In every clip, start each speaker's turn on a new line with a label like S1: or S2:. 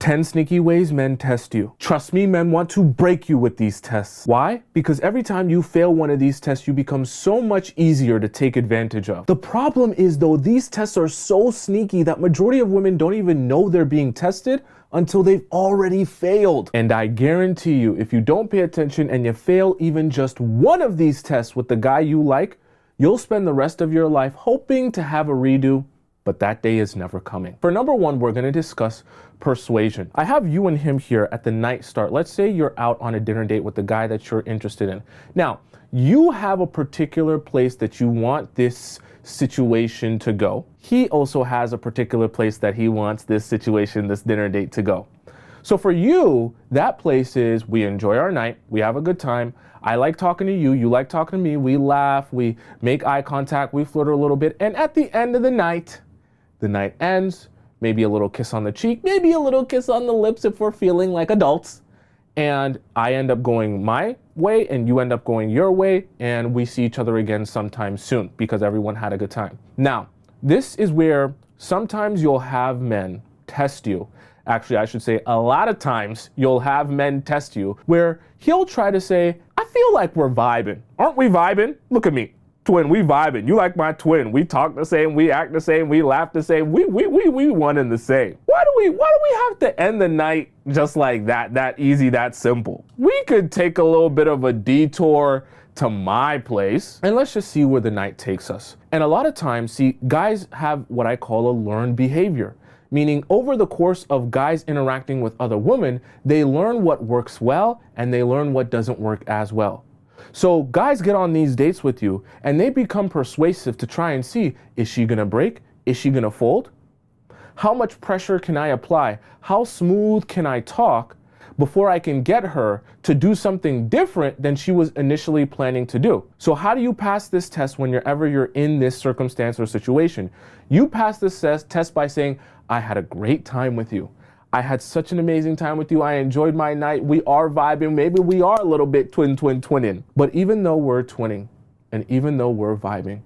S1: 10 sneaky ways men test you. Trust me, men want to break you with these tests. Why? Because every time you fail one of these tests, you become so much easier to take advantage of. The problem is though, these tests are so sneaky that majority of women don't even know they're being tested until they've already failed. And I guarantee you, if you don't pay attention and you fail even just one of these tests with the guy you like, you'll spend the rest of your life hoping to have a redo, but that day is never coming. For number one, we're gonna discuss persuasion. I have you and him here at the night start. Let's say you're out on a dinner date with the guy that you're interested in. Now, you have a particular place that you want this situation to go. He also has a particular place that he wants this situation, this dinner date to go. So for you, that place is, we enjoy our night, we have a good time. I like talking to you, you like talking to me, we laugh, we make eye contact, we flirt a little bit, and at the end of the night ends, maybe a little kiss on the cheek, maybe a little kiss on the lips if we're feeling like adults, and I end up going my way and you end up going your way, and we see each other again sometime soon because everyone had a good time. Now, this is where sometimes you'll have men test you. Actually, I should say a lot of times you'll have men test you where he'll try to say, I feel like we're vibing. Aren't we vibing? Look at me. Twin, we vibing. You like my twin. We talk the same, we act the same, we laugh the same. We one and the same. Why do we have to end the night just like that easy, that simple? We could take a little bit of a detour to my place and let's just see where the night takes us. And a lot of times, see, guys have what I call a learned behavior. Meaning over the course of guys interacting with other women, they learn what works well and they learn what doesn't work as well. So guys get on these dates with you and they become persuasive to try and see, is she gonna break? Is she gonna fold? How much pressure can I apply? How smooth can I talk before I can get her to do something different than she was initially planning to do? So how do you pass this test whenever you're in this circumstance or situation? You pass this test by saying, I had a great time with you. I had such an amazing time with you. I enjoyed my night. We are vibing. Maybe we are a little bit twinning. But even though we're twinning and even though we're vibing,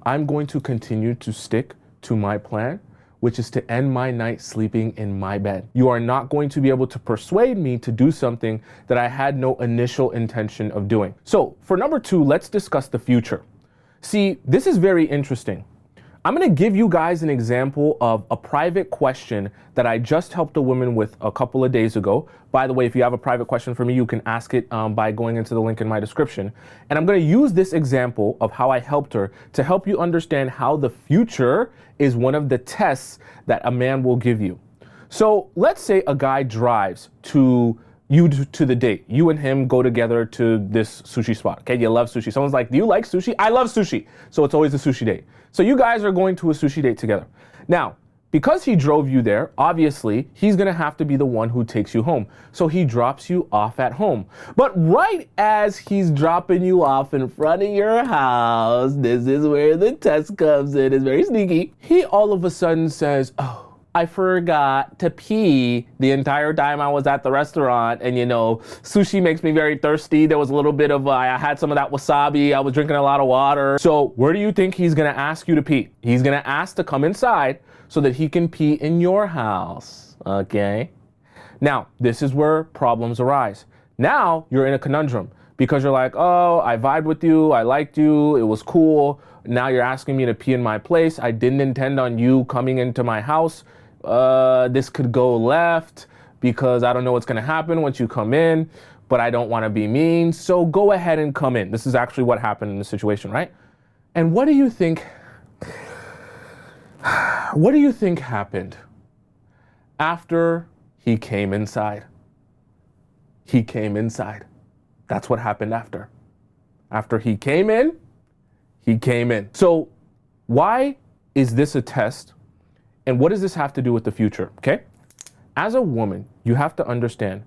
S1: I'm going to continue to stick to my plan, which is to end my night sleeping in my bed. You are not going to be able to persuade me to do something that I had no initial intention of doing. So for number two, let's discuss the future. See, this is very interesting. I'm gonna give you guys an example of a private question that I just helped a woman with a couple of days ago. By the way, if you have a private question for me, you can ask it by going into the link in my description. And I'm gonna use this example of how I helped her to help you understand how the future is one of the tests that a man will give you. So let's say a guy drives to the date. You and him go together to this sushi spot. Okay, you love sushi. Someone's like, do you like sushi? I love sushi. So it's always a sushi date. So you guys are going to a sushi date together. Now, because he drove you there, obviously, he's gonna have to be the one who takes you home. So he drops you off at home. But right as he's dropping you off in front of your house, this is where the test comes in. It's very sneaky. He all of a sudden says, oh, I forgot to pee the entire time I was at the restaurant. And you know, sushi makes me very thirsty. There was a little bit of, I had some of that wasabi. I was drinking a lot of water. So where do you think he's gonna ask you to pee? He's gonna ask to come inside so that he can pee in your house, okay? Now, this is where problems arise. Now you're in a conundrum because you're like, oh, I vibed with you. I liked you. It was cool. Now you're asking me to pee in my place. I didn't intend on you coming into my house. This could go left because I don't know what's gonna happen once you come in, but I don't wanna be mean, so go ahead and come in. This is actually what happened in the situation, right? And what do you think happened after he came inside? He came inside. That's what happened after. After he came in, he came in. So why is this a test? And what does this have to do with the future, okay? As a woman, you have to understand,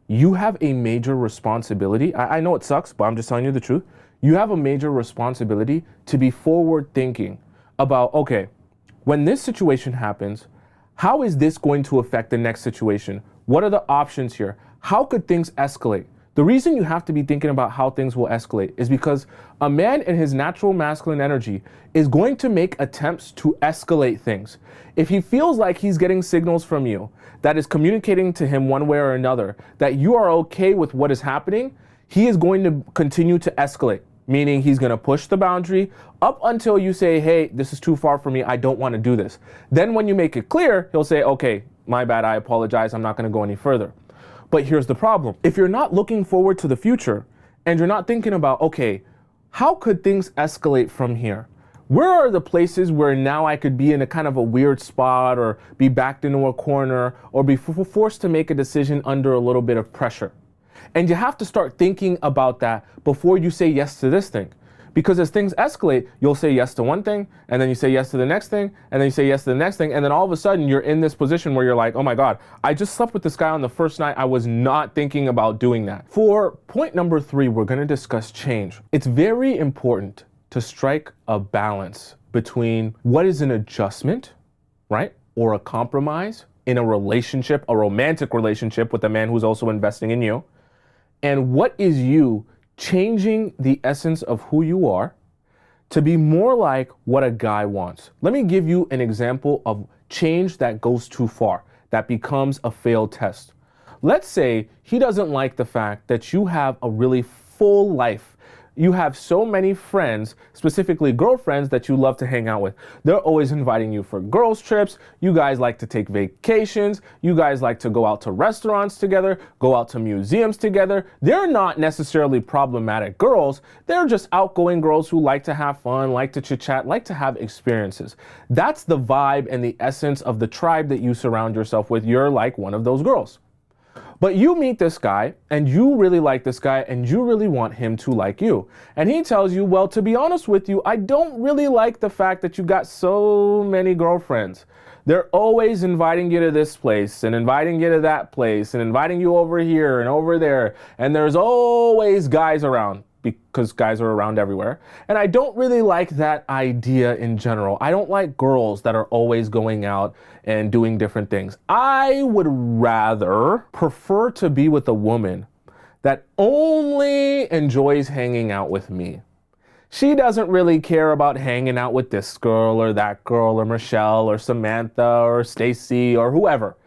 S1: you have a major responsibility. I know it sucks, but I'm just telling you the truth. You have a major responsibility to be forward thinking about, okay, when this situation happens, how is this going to affect the next situation? What are the options here? How could things escalate? The reason you have to be thinking about how things will escalate is because a man in his natural masculine energy is going to make attempts to escalate things. If he feels like he's getting signals from you that is communicating to him one way or another that you are okay with what is happening, he is going to continue to escalate, meaning he's going to push the boundary up until you say, hey, this is too far for me. I don't want to do this. Then when you make it clear, he'll say, okay, my bad. I apologize. I'm not going to go any further. But here's the problem. If you're not looking forward to the future and you're not thinking about, okay, how could things escalate from here? Where are the places where now I could be in a kind of a weird spot or be backed into a corner or be forced to make a decision under a little bit of pressure? And you have to start thinking about that before you say yes to this thing. Because as things escalate, you'll say yes to one thing, and then you say yes to the next thing, and then you say yes to the next thing, and then all of a sudden you're in this position where you're like, oh my God, I just slept with this guy on the first night. I was not thinking about doing that. For point number 3, we're gonna discuss change. It's very important to strike a balance between what is an adjustment, right? Or a compromise in a relationship, a romantic relationship with a man who's also investing in you, and what is you changing the essence of who you are to be more like what a guy wants. Let me give you an example of change that goes too far, that becomes a failed test. Let's say he doesn't like the fact that you have a really full life. You have so many friends, specifically girlfriends, that you love to hang out with. They're always inviting you for girls' trips. You guys like to take vacations. You guys like to go out to restaurants together, go out to museums together. They're not necessarily problematic girls. They're just outgoing girls who like to have fun, like to chit-chat, like to have experiences. That's the vibe and the essence of the tribe that you surround yourself with. You're like one of those girls. But you meet this guy and you really like this guy and you really want him to like you. And he tells you, well, to be honest with you, I don't really like the fact that you got so many girlfriends. They're always inviting you to this place and inviting you to that place and inviting you over here and over there. And there's always guys around, because guys are around everywhere. And I don't really like that idea in general. I don't like girls that are always going out and doing different things. I would rather prefer to be with a woman that only enjoys hanging out with me. She doesn't really care about hanging out with this girl or that girl or Michelle or Samantha or Stacy or whoever.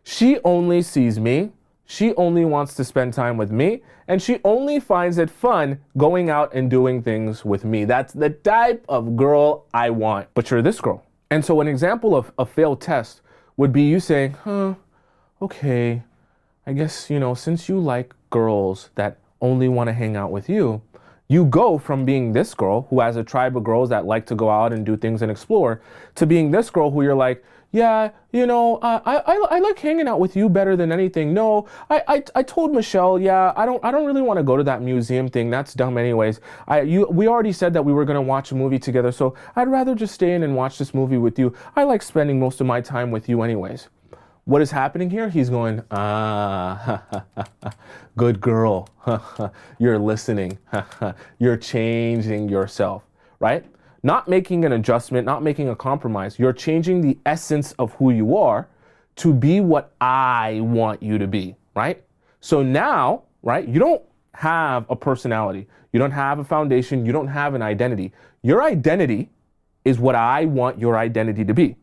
S1: She only sees me. She only wants to spend time with me, and she only finds it fun going out and doing things with me. That's the type of girl I want. But you're this girl. And so an example of a failed test would be you saying, okay, I guess, since you like girls that only want to hang out with you, you go from being this girl who has a tribe of girls that like to go out and do things and explore to being this girl who you're like, yeah, I like hanging out with you better than anything. No, I told Michelle, yeah, I don't really want to go to that museum thing. That's dumb anyways. We already said that we were going to watch a movie together, so I'd rather just stay in and watch this movie with you. I like spending most of my time with you anyways. What is happening here? He's going, good girl. You're listening. You're changing yourself, right? Not making an adjustment, not making a compromise. You're changing the essence of who you are to be what I want you to be, right? So now, right, you don't have a personality. You don't have a foundation. You don't have an identity. Your identity is what I want your identity to be.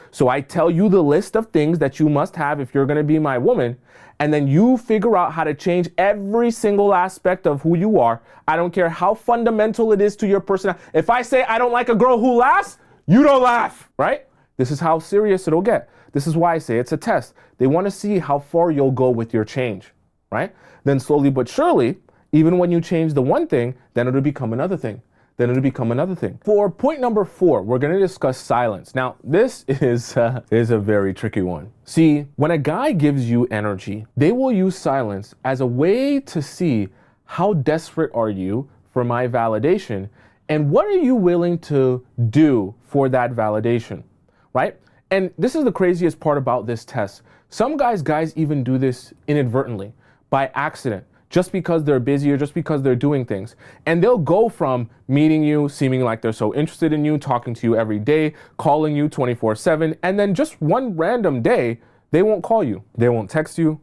S1: So I tell you the list of things that you must have if you're going to be my woman, and then you figure out how to change every single aspect of who you are. I don't care how fundamental it is to your personality. If I say I don't like a girl who laughs, you don't laugh, right? This is how serious it'll get. This is why I say it's a test. They want to see how far you'll go with your change, right? Then slowly but surely, even when you change the one thing, then it'll become another thing. Then it'll become another thing. For point number 4, we're going to discuss silence. Now, this is a very tricky one. See, when a guy gives you energy, they will use silence as a way to see how desperate are you for my validation and what are you willing to do for that validation, right? And this is the craziest part about this test. Some guys even do this inadvertently, by accident. Just because they're busy or just because they're doing things. And they'll go from meeting you, seeming like they're so interested in you, talking to you every day, calling you 24/7, and then just one random day, they won't call you. They won't text you.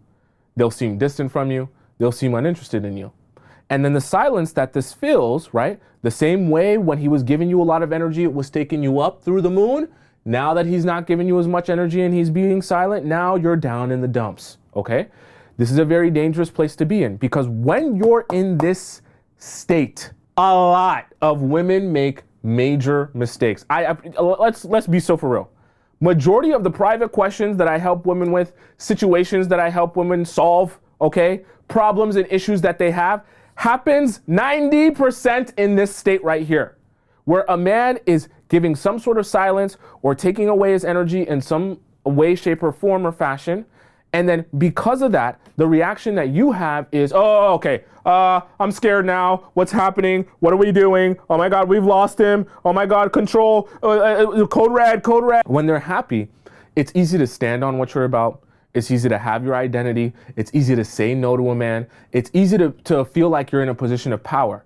S1: They'll seem distant from you. they'll seem uninterested in you. And then the silence that this fills, right? The same way when he was giving you a lot of energy, it was taking you up through the moon. Now that he's not giving you as much energy and he's being silent, now you're down in the dumps, okay? This is a very dangerous place to be in, because when you're in this state, a lot of women make major mistakes. Let's be so for real. Majority of the private questions that I help women with, situations that I help women solve, okay, problems and issues that they have, happens 90% in this state right here, where a man is giving some sort of silence or taking away his energy in some way, shape, or form or fashion. And then because of that, the reaction that you have is, oh, okay, I'm scared now. What's happening? What are we doing? Oh my God, we've lost him. Oh my God, control, code red, code red. When they're happy, it's easy to stand on what you're about. It's easy to have your identity. It's easy to say no to a man. It's easy to feel like you're in a position of power.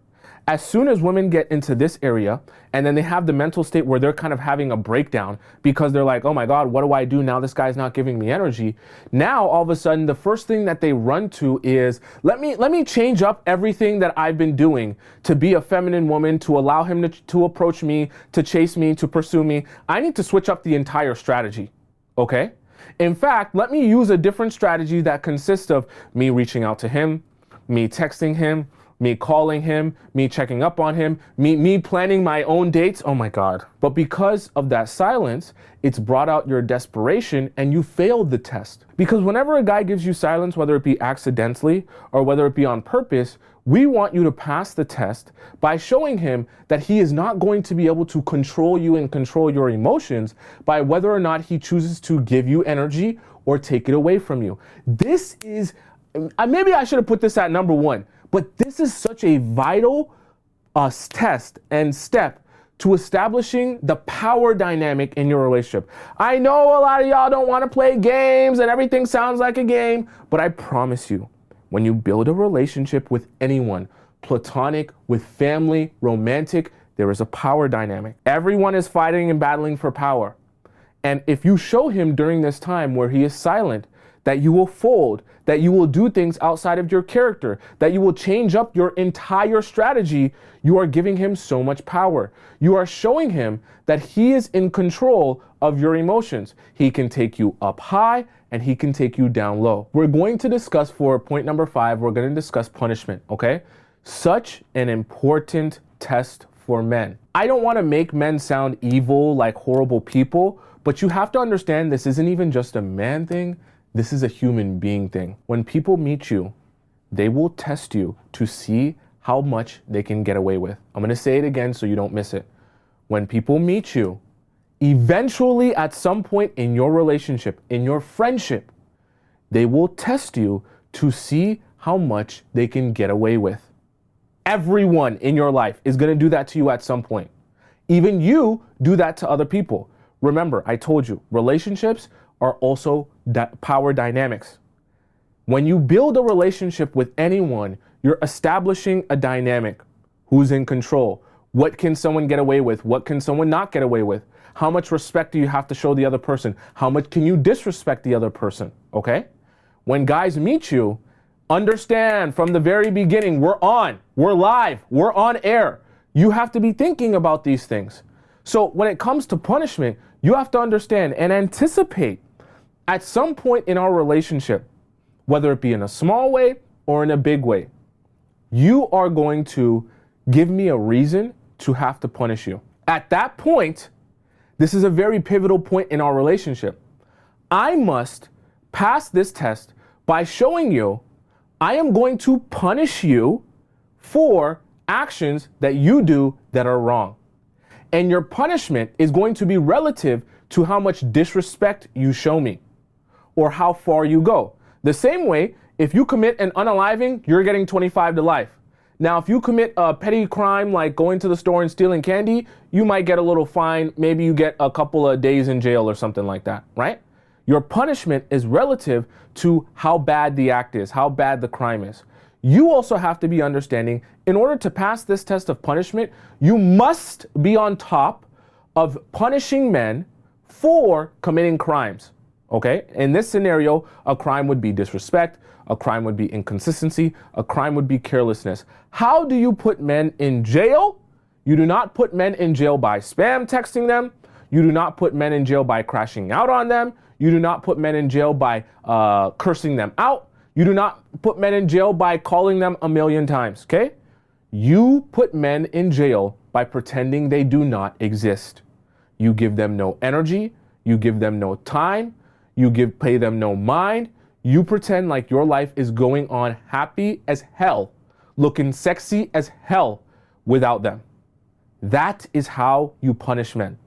S1: As soon as women get into this area and then they have the mental state where they're kind of having a breakdown because they're like, oh my God, what do I do now? This guy's not giving me energy. Now, all of a sudden, the first thing that they run to is, let me change up everything that I've been doing to be a feminine woman, to allow him to approach me, to chase me, to pursue me. I need to switch up the entire strategy, okay? In fact, let me use a different strategy that consists of me reaching out to him, me texting him, me calling him, me checking up on him, me planning my own dates. Oh my God. But because of that silence, it's brought out your desperation and you failed the test. Because whenever a guy gives you silence, whether it be accidentally or whether it be on purpose, we want you to pass the test by showing him that he is not going to be able to control you and control your emotions by whether or not he chooses to give you energy or take it away from you. This is, maybe I should have put this at number one, but this is such a vital test and step to establishing the power dynamic in your relationship. I know a lot of y'all don't want to play games and everything sounds like a game, but I promise you, when you build a relationship with anyone, platonic, with family, romantic, there is a power dynamic. Everyone is fighting and battling for power. And if you show him during this time where he is silent, that you will fold, that you will do things outside of your character, that you will change up your entire strategy, you are giving him so much power. You are showing him that he is in control of your emotions. He can take you up high and he can take you down low. We're going to discuss, for point number 5, we're going to discuss punishment, okay? Such an important test for men. I don't want to make men sound evil, like horrible people, but you have to understand this isn't even just a man thing. This is a human being thing. When people meet you, they will test you to see how much they can get away with. I'm gonna say it again so you don't miss it. When people meet you, eventually at some point in your relationship, in your friendship, they will test you to see how much they can get away with. Everyone in your life is gonna do that to you at some point. Even you do that to other people. Remember, I told you, relationships are also power dynamics. When you build a relationship with anyone, you're establishing a dynamic. Who's in control? What can someone get away with? What can someone not get away with? How much respect do you have to show the other person? How much can you disrespect the other person? Okay? When guys meet you, understand from the very beginning, we're live, we're on air. You have to be thinking about these things. So when it comes to punishment, you have to understand and anticipate at some point in our relationship, whether it be in a small way or in a big way, you are going to give me a reason to have to punish you. At that point, this is a very pivotal point in our relationship. I must pass this test by showing you I am going to punish you for actions that you do that are wrong. And your punishment is going to be relative to how much disrespect you show me or how far you go. The same way, if you commit an unaliving, you're getting 25 to life. Now, if you commit a petty crime like going to the store and stealing candy, you might get a little fine. Maybe you get a couple of days in jail or something like that, right? Your punishment is relative to how bad the act is, how bad the crime is. You also have to be understanding, in order to pass this test of punishment, you must be on top of punishing men for committing crimes, Okay? In this scenario, a crime would be disrespect, a crime would be inconsistency, a crime would be carelessness. How do you put men in jail? You do not put men in jail by spam texting them. You do not put men in jail by crashing out on them. You do not put men in jail by cursing them out. You do not put men in jail by calling them a million times, okay? You put men in jail by pretending they do not exist. You give them no energy. You give them no time. You pay them no mind. You pretend like your life is going on happy as hell, looking sexy as hell without them. That is how you punish men.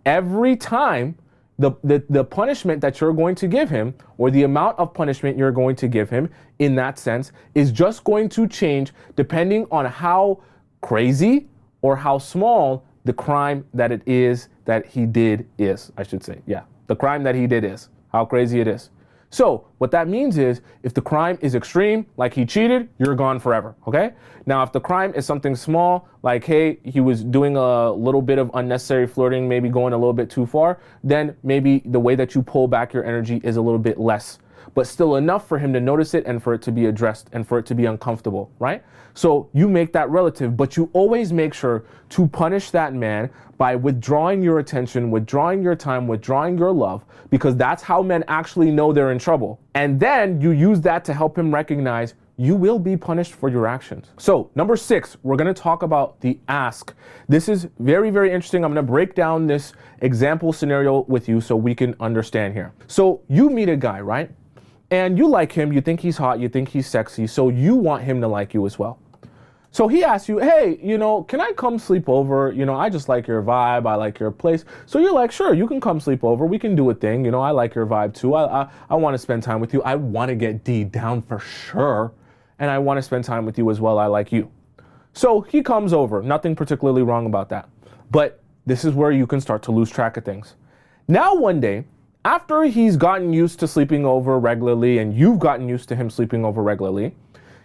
S1: Every time the punishment that you're going to give him, or the amount of punishment you're going to give him in that sense, is just going to change depending on how crazy or how small the crime that it is that he did is, I should say. Yeah, the crime that he did is, how crazy it is. So what that means is if the crime is extreme, like he cheated, you're gone forever, okay? Now, if the crime is something small, like, hey, he was doing a little bit of unnecessary flirting, maybe going a little bit too far, then maybe the way that you pull back your energy is a little bit less, but still enough for him to notice it and for it to be addressed and for it to be uncomfortable, right? So you make that relative, but you always make sure to punish that man by withdrawing your attention, withdrawing your time, withdrawing your love, because that's how men actually know they're in trouble. And then you use that to help him recognize you will be punished for your actions. So number 6, we're gonna talk about the ask. This is very, very interesting. I'm gonna break down this example scenario with you so we can understand here. So you meet a guy, right? And you like him, you think he's hot, you think he's sexy, so you want him to like you as well. So he asks you, hey, can I come sleep over? I just like your vibe. I like your place. So you're like, sure, you can come sleep over. We can do a thing. I like your vibe too. I want to spend time with you. I want to get D down for sure. And I want to spend time with you as well. I like you. So he comes over. Nothing particularly wrong about that. But this is where you can start to lose track of things. Now, one day, after he's gotten used to sleeping over regularly and you've gotten used to him sleeping over regularly,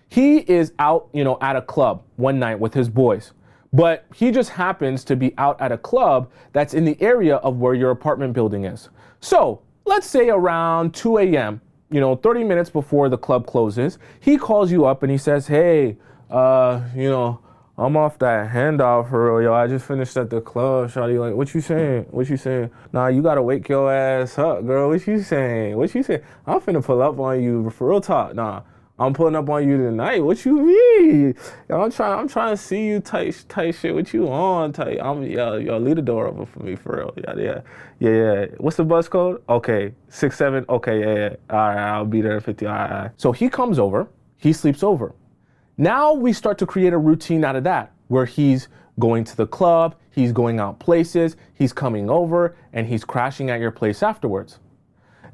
S1: he is out, at a club one night with his boys, but he just happens to be out at a club that's in the area of where your apartment building is. So let's say around 2 a.m., 30 minutes before the club closes, he calls you up and he says, hey, I'm off that handout for real, yo. I just finished at the club, shawty. Like, what you saying? What you saying? Nah, you gotta wake your ass up, girl. What you saying? What you saying? I'm finna pull up on you for real talk. Nah, I'm pulling up on you tonight. What you mean? Yo, I'm trying to see you tight shit. What you on tight? Yo, leave the door open for me for real. Yeah. What's the bus code? Okay, 67. Okay, yeah. All right, I'll be there at 50. All right. So he comes over. He sleeps over. Now we start to create a routine out of that, where he's going to the club, he's going out places, he's coming over, and he's crashing at your place afterwards.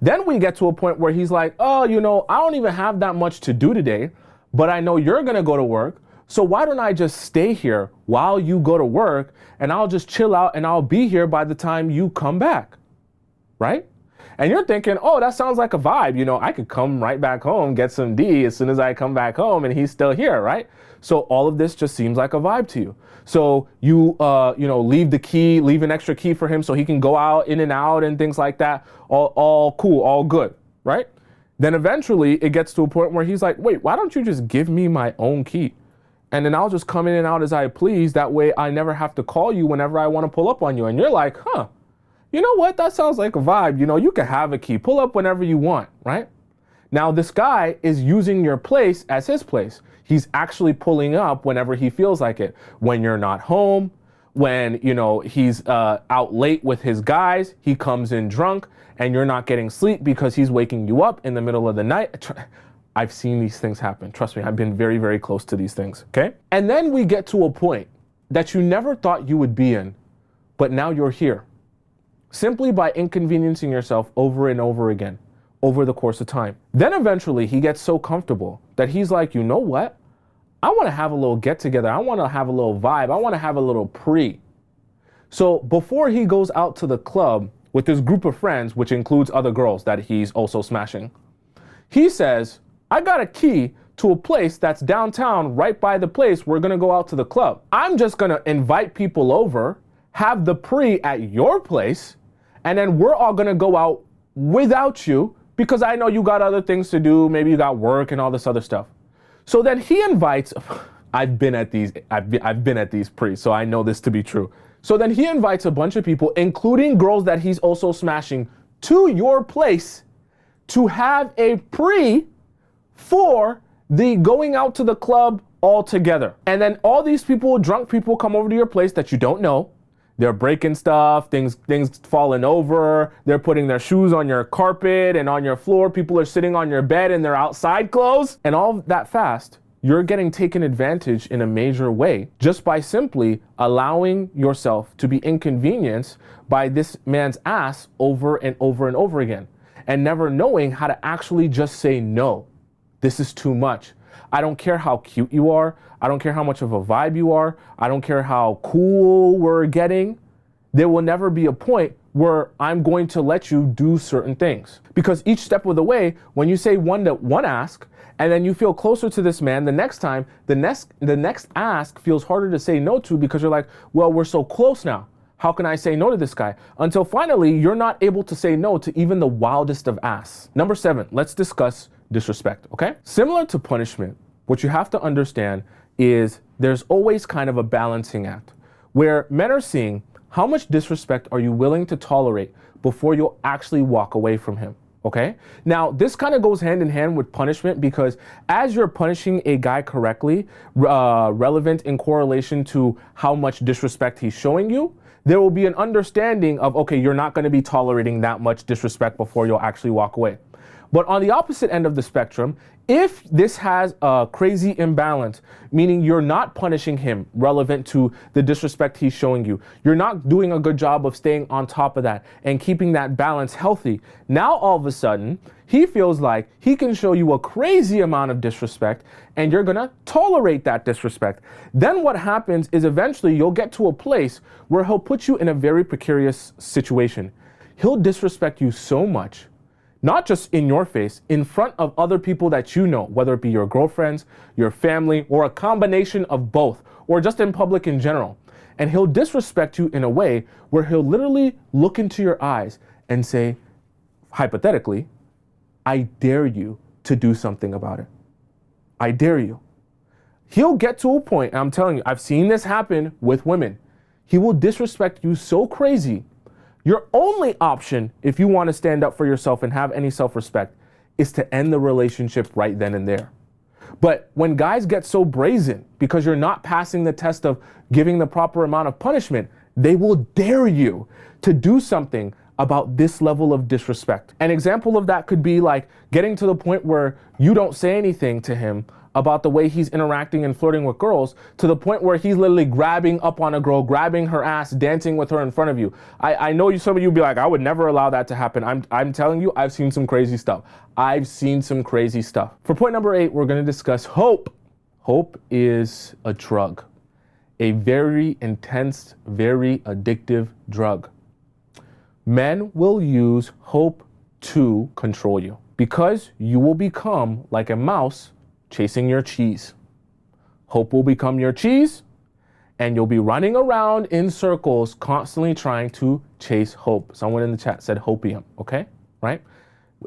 S1: Then we get to a point where he's like, oh, I don't even have that much to do today, but I know you're gonna go to work, so why don't I just stay here while you go to work, and I'll just chill out and I'll be here by the time you come back, right? And you're thinking, oh, that sounds like a vibe. I could come right back home, get some D as soon as I come back home and he's still here, right? So all of this just seems like a vibe to you. So you, leave an extra key for him so he can go out, in and out and things like that. All cool, all good, right? Then eventually it gets to a point where he's like, wait, why don't you just give me my own key? And then I'll just come in and out as I please. That way I never have to call you whenever I want to pull up on you. And you're like, huh? You know what? That sounds like a vibe. You can have a key. Pull up whenever you want, right? Now, this guy is using your place as his place. He's actually pulling up whenever he feels like it. When you're not home, when, he's out late with his guys, he comes in drunk and you're not getting sleep because he's waking you up in the middle of the night. I've seen these things happen. Trust me, I've been very, very close to these things, okay? And then we get to a point that you never thought you would be in, but now you're here. Simply by inconveniencing yourself over and over again over the course of time. Then eventually he gets so comfortable that he's like, you know what? I want to have a little get together. I want to have a little vibe. I want to have a little pre. So before he goes out to the club with his group of friends, which includes other girls that he's also smashing, he says, I got a key to a place that's downtown right by the place we're going to go out to the club. I'm just going to invite people over, have the pre at your place, and then we're all gonna go out without you because I know you got other things to do. Maybe you got work and all this other stuff. So then he invites, I've been at these pre, so I know this to be true. So then he invites a bunch of people, including girls that he's also smashing, to your place to have a pre for the going out to the club all together. And then all these people, drunk people, come over to your place that you don't know. They're breaking stuff, things falling over. They're putting their shoes on your carpet and on your floor. People are sitting on your bed in their outside clothes. And all that fast, you're getting taken advantage in a major way just by simply allowing yourself to be inconvenienced by this man's ass over and over and over again, and never knowing how to actually just say no. This is too much. I don't care how cute you are. I don't care how much of a vibe you are. I don't care how cool we're getting. There will never be a point where I'm going to let you do certain things. Because each step of the way, when you say one ask, and then you feel closer to this man, the next time, the next ask feels harder to say no to because you're like, well, we're so close now. How can I say no to this guy? Until finally, you're not able to say no to even the wildest of asks. Number 7, let's discuss disrespect, okay? Similar to punishment, what you have to understand is there's always kind of a balancing act where men are seeing how much disrespect are you willing to tolerate before you'll actually walk away from him, okay? Now, this kind of goes hand in hand with punishment because as you're punishing a guy correctly, relevant in correlation to how much disrespect he's showing you, there will be an understanding of, okay, you're not going to be tolerating that much disrespect before you'll actually walk away. But on the opposite end of the spectrum, if this has a crazy imbalance, meaning you're not punishing him relevant to the disrespect he's showing you, you're not doing a good job of staying on top of that and keeping that balance healthy, now all of a sudden, he feels like he can show you a crazy amount of disrespect and you're gonna tolerate that disrespect. Then what happens is eventually you'll get to a place where he'll put you in a very precarious situation. He'll disrespect you so much, not just in your face, in front of other people that you know, whether it be your girlfriends, your family, or a combination of both, or just in public in general. And he'll disrespect you in a way where he'll literally look into your eyes and say, hypothetically, I dare you to do something about it. I dare you. He'll get to a point, and I'm telling you, I've seen this happen with women. He will disrespect you so crazy. Your only option, if you want to stand up for yourself and have any self-respect, is to end the relationship right then and there. But when guys get so brazen because you're not passing the test of giving the proper amount of punishment, they will dare you to do something about this level of disrespect. An example of that could be like getting to the point where you don't say anything to him about the way he's interacting and flirting with girls, to the point where he's literally grabbing up on a girl, grabbing her ass, dancing with her in front of you. I know some of you be like, I would never allow that to happen. I'm telling you, I've seen some crazy stuff. I've seen some crazy stuff. For point number 8, we're gonna discuss hope. Hope is a drug, a very intense, very addictive drug. Men will use hope to control you because you will become like a mouse chasing your cheese. Hope will become your cheese, and you'll be running around in circles constantly trying to chase hope. Someone in the chat said hopium, okay? Right?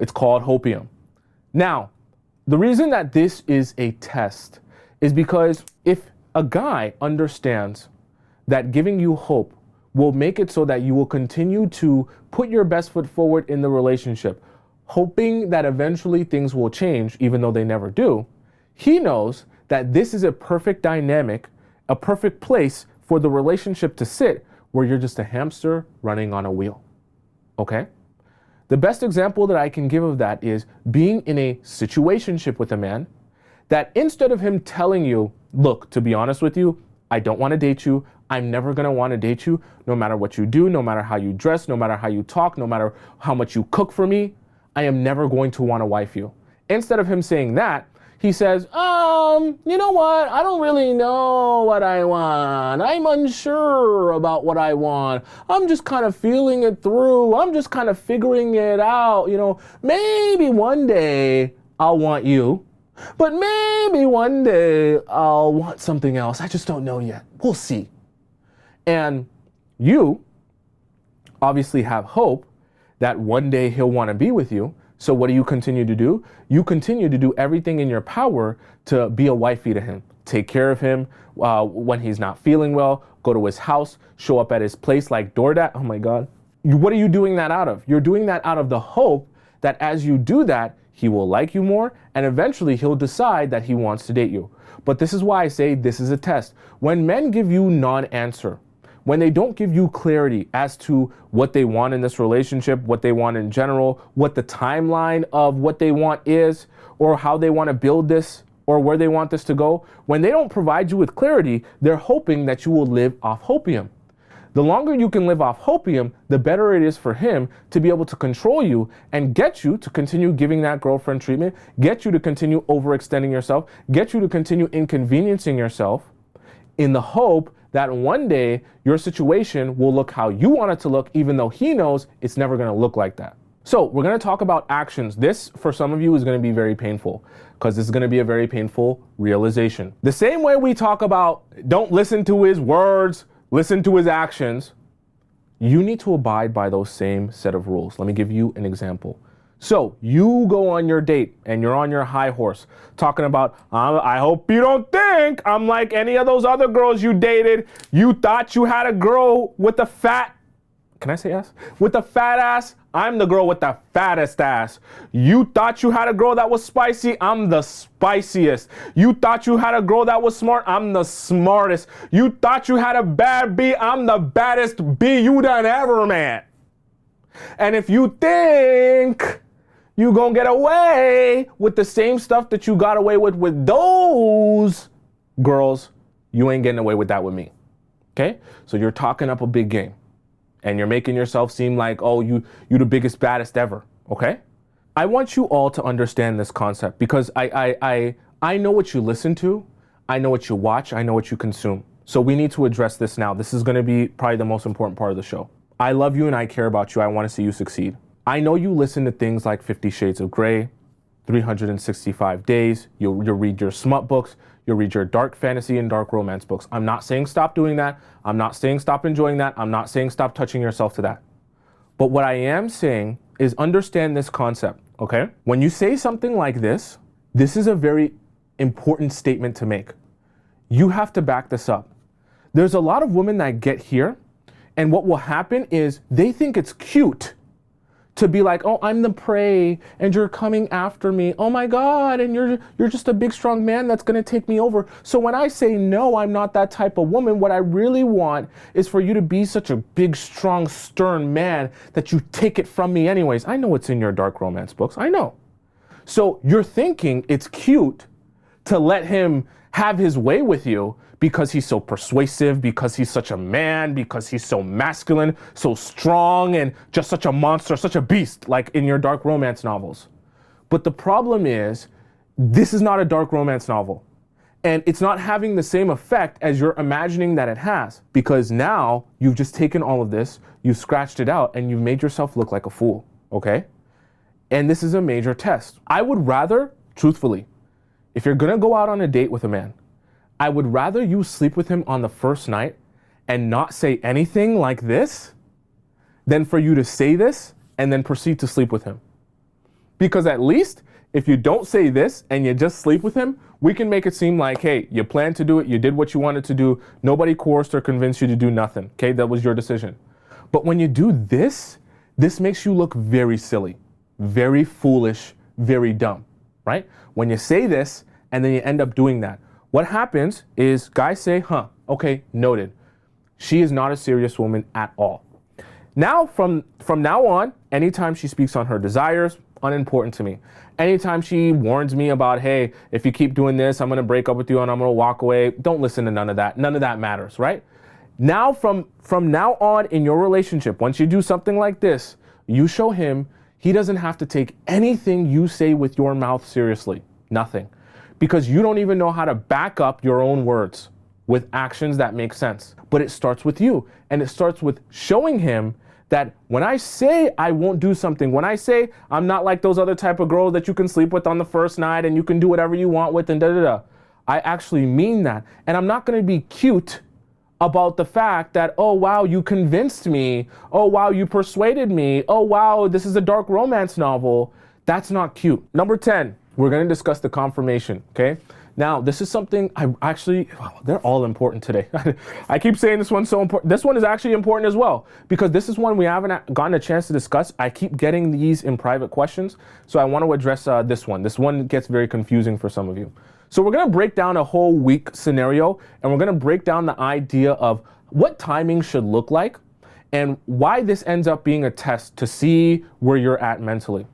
S1: It's called hopium. Now, the reason that this is a test is because if a guy understands that giving you hope will make it so that you will continue to put your best foot forward in the relationship, hoping that eventually things will change, even though they never do, he knows that this is a perfect dynamic, a perfect place for the relationship to sit where you're just a hamster running on a wheel, okay? The best example that I can give of that is being in a situationship with a man that instead of him telling you, look, to be honest with you, I don't want to date you. I'm never going to want to date you, no matter what you do, no matter how you dress, no matter how you talk, no matter how much you cook for me, I am never going to want to wife you. Instead of him saying that, he says, you know what? I don't really know what I want. I'm unsure about what I want. I'm just kind of feeling it through. I'm just kind of figuring it out. You know, maybe one day I'll want you, but maybe one day I'll want something else. I just don't know yet. We'll see. And you obviously have hope that one day he'll want to be with you. So what do you continue to do? You continue to do everything in your power to be a wifey to him. Take care of him when he's not feeling well. Go to his house, show up at his place like DoorDash. Oh my God. What are you doing that out of? You're doing that out of the hope that as you do that, he will like you more, and eventually he'll decide that he wants to date you. But this is why I say this is a test. When men give you non-answer, when they don't give you clarity as to what they want in this relationship, what they want in general, what the timeline of what they want is, or how they want to build this, or where they want this to go, when they don't provide you with clarity, they're hoping that you will live off hopium. The longer you can live off hopium, the better it is for him to be able to control you and get you to continue giving that girlfriend treatment, get you to continue overextending yourself, get you to continue inconveniencing yourself in the hope that one day your situation will look how you want it to look, even though he knows it's never going to look like that. So we're going to talk about actions. This, for some of you, is going to be very painful because this is going to be a very painful realization. The same way we talk about don't listen to his words, listen to his actions, you need to abide by those same set of rules. Let me give you an example. So you go on your date and you're on your high horse talking about, I hope you don't think I'm like any of those other girls you dated. You thought you had a girl with a fat, can I say ass? With a fat ass. I'm the girl with the fattest ass. You thought you had a girl that was spicy. I'm the spiciest. You thought you had a girl that was smart. I'm the smartest. You thought you had a bad B. I'm the baddest B you done ever met. And if you think you gonna get away with the same stuff that you got away with those girls, you ain't getting away with that with me. Okay? So you're talking up a big game. And you're making yourself seem like, oh, you the biggest, baddest ever, okay? I want you all to understand this concept because I know what you listen to, I know what you watch, I know what you consume. So we need to address this now. This is gonna be probably the most important part of the show. I love you and I care about you. I wanna see you succeed. I know you listen to things like 50 Shades of Grey, 365 Days, you'll read your smut books, you'll read your dark fantasy and dark romance books. I'm not saying stop doing that. I'm not saying stop enjoying that. I'm not saying stop touching yourself to that. But what I am saying is understand this concept, okay? When you say something like this is a very important statement to make. You have to back this up. There's a lot of women that get here, and what will happen is they think it's cute to be like, oh, I'm the prey and you're coming after me. Oh my God, and you're just a big, strong man that's gonna take me over. So when I say no, I'm not that type of woman, what I really want is for you to be such a big, strong, stern man that you take it from me anyways. I know it's in your dark romance books, I know. So you're thinking it's cute to let him have his way with you because he's so persuasive, because he's such a man, because he's so masculine, so strong, and just such a monster, such a beast, like in your dark romance novels. But the problem is, this is not a dark romance novel. And it's not having the same effect as you're imagining that it has, because now you've just taken all of this, you've scratched it out, and you've made yourself look like a fool, okay? And this is a major test. I would rather, truthfully, if you're gonna go out on a date with a man, I would rather you sleep with him on the first night and not say anything like this than for you to say this and then proceed to sleep with him. Because at least if you don't say this and you just sleep with him, we can make it seem like, hey, you planned to do it, you did what you wanted to do, nobody coerced or convinced you to do nothing, okay? That was your decision. But when you do this, this makes you look very silly, very foolish, very dumb, right? When you say this and then you end up doing that, what happens is guys say, huh, okay, noted. She is not a serious woman at all. Now, from now on, anytime she speaks on her desires, unimportant to me. Anytime she warns me about, hey, if you keep doing this, I'm gonna break up with you and I'm gonna walk away, don't listen to none of that. None of that matters, right? Now, from now on in your relationship, once you do something like this, you show him he doesn't have to take anything you say with your mouth seriously, nothing. Because you don't even know how to back up your own words with actions that make sense. But it starts with you, and it starts with showing him that when I say I won't do something, when I say I'm not like those other type of girls that you can sleep with on the first night and you can do whatever you want with and I actually mean that. And I'm not gonna be cute about the fact that, oh, wow, you convinced me. Oh, wow, you persuaded me. Oh, wow, this is a dark romance novel. That's not cute. Number 10, we're going to discuss the confirmation, okay? Now, this is something they're all important today. I keep saying this one's so important. This one is actually important as well, because this is one we haven't gotten a chance to discuss. I keep getting these in private questions, so I want to address this one. This one gets very confusing for some of you. So we're going to break down a whole week scenario, and we're going to break down the idea of what timing should look like and why this ends up being a test to see where you're at mentally.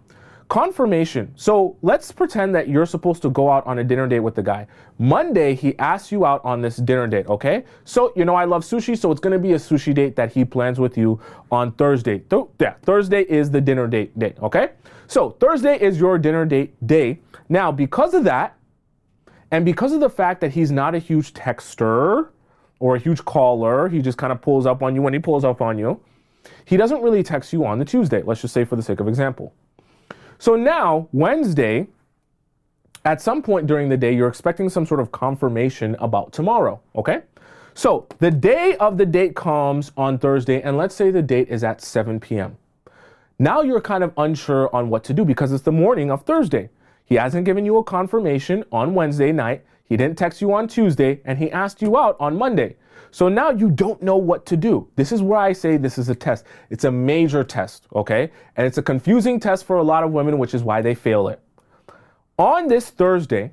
S1: Confirmation. So let's pretend that you're supposed to go out on a dinner date with the guy. Monday, he asks you out on this dinner date, okay? So, you know, I love sushi, so it's gonna be a sushi date that he plans with you on Thursday. Thursday is the dinner date, okay? So Thursday is your dinner date day. Now, because of that, and because of the fact that he's not a huge texter or a huge caller, he just kind of pulls up on you when he pulls up on you, he doesn't really text you on the Tuesday, let's just say for the sake of example. So now, Wednesday, at some point during the day, you're expecting some sort of confirmation about tomorrow, okay? So the day of the date comes on Thursday, and let's say the date is at 7 p.m. Now you're kind of unsure on what to do because it's the morning of Thursday. He hasn't given you a confirmation on Wednesday night, he didn't text you on Tuesday, and he asked you out on Monday. So now you don't know what to do. This is where I say this is a test. It's a major test, okay? And it's a confusing test for a lot of women, which is why they fail it. On this Thursday,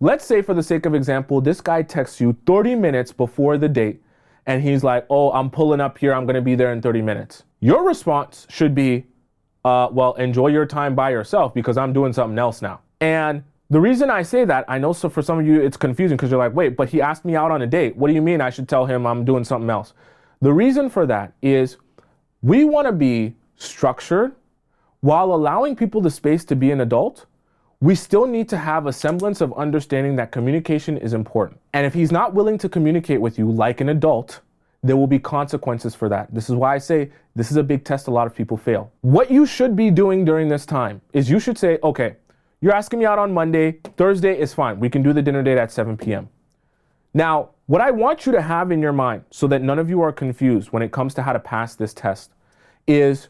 S1: let's say for the sake of example, this guy texts you 30 minutes before the date, and he's like, oh, I'm pulling up here, I'm gonna be there in 30 minutes. Your response should be, well, enjoy your time by yourself because I'm doing something else now. And the reason I say that, I know so for some of you it's confusing because you're like, wait, but he asked me out on a date. What do you mean I should tell him I'm doing something else? The reason for that is we want to be structured while allowing people the space to be an adult. We still need to have a semblance of understanding that communication is important. And if he's not willing to communicate with you like an adult, there will be consequences for that. This is why I say this is a big test a lot of people fail. What you should be doing during this time is you should say, okay, you're asking me out on Monday, Thursday is fine. We can do the dinner date at 7 p.m. Now, what I want you to have in your mind so that none of you are confused when it comes to how to pass this test is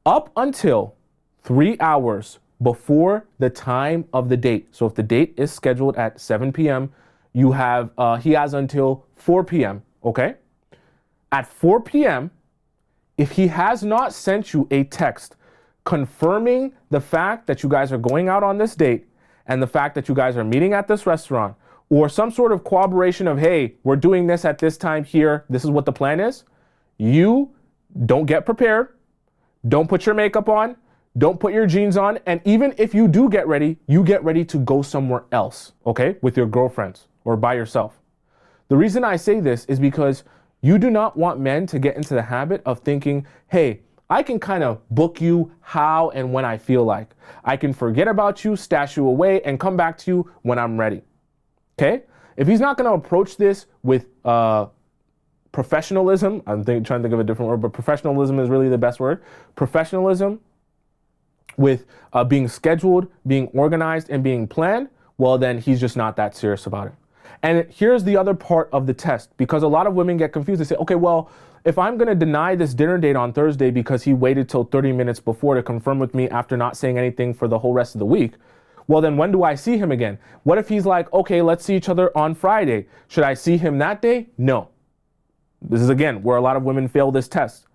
S1: up until 3 hours before the time of the date. So if the date is scheduled at 7 p.m., he has until 4 p.m., okay? At 4 p.m., if he has not sent you a text confirming the fact that you guys are going out on this date and the fact that you guys are meeting at this restaurant or some sort of corroboration of, hey, we're doing this at this time here, this is what the plan is, you don't get prepared, don't put your makeup on, don't put your jeans on, and even if you do get ready, you get ready to go somewhere else, okay, with your girlfriends or by yourself. The reason I say this is because you do not want men to get into the habit of thinking, hey, I can kind of book you how and when I feel like. I can forget about you, stash you away, and come back to you when I'm ready. Okay? If he's not going to approach this with professionalism, trying to think of a different word, but professionalism is really the best word. Professionalism with being scheduled, being organized, and being planned, well, then he's just not that serious about it. And here's the other part of the test, because a lot of women get confused. They say, okay, well, if I'm going to deny this dinner date on Thursday because he waited till 30 minutes before to confirm with me after not saying anything for the whole rest of the week, well, then when do I see him again? What if he's like, okay, let's see each other on Friday. Should I see him that day? No. This is, again, where a lot of women fail this test.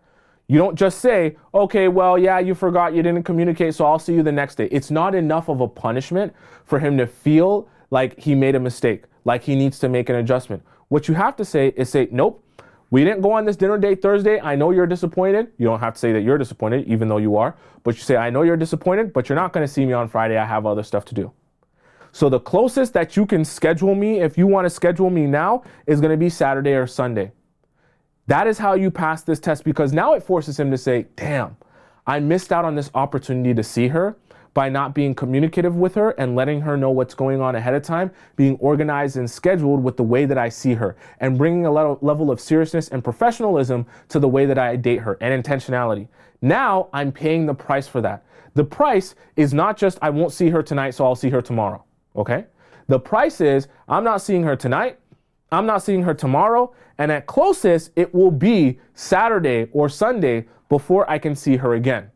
S1: You don't just say, okay, well, yeah, you forgot, you didn't communicate, so I'll see you the next day. It's not enough of a punishment for him to feel like he made a mistake, like he needs to make an adjustment. What you have to say is say, nope, we didn't go on this dinner date Thursday. I know you're disappointed. You don't have to say that you're disappointed, even though you are. But you say, I know you're disappointed, but you're not going to see me on Friday. I have other stuff to do. So the closest that you can schedule me, if you want to schedule me now, is going to be Saturday or Sunday. That is how you pass this test, because now it forces him to say, damn, I missed out on this opportunity to see her by not being communicative with her and letting her know what's going on ahead of time, being organized and scheduled with the way that I see her, and bringing a level of seriousness and professionalism to the way that I date her, and intentionality. Now I'm paying the price for that. The price is not just I won't see her tonight, so I'll see her tomorrow, okay? The price is I'm not seeing her tonight, I'm not seeing her tomorrow, and at closest, it will be Saturday or Sunday before I can see her again.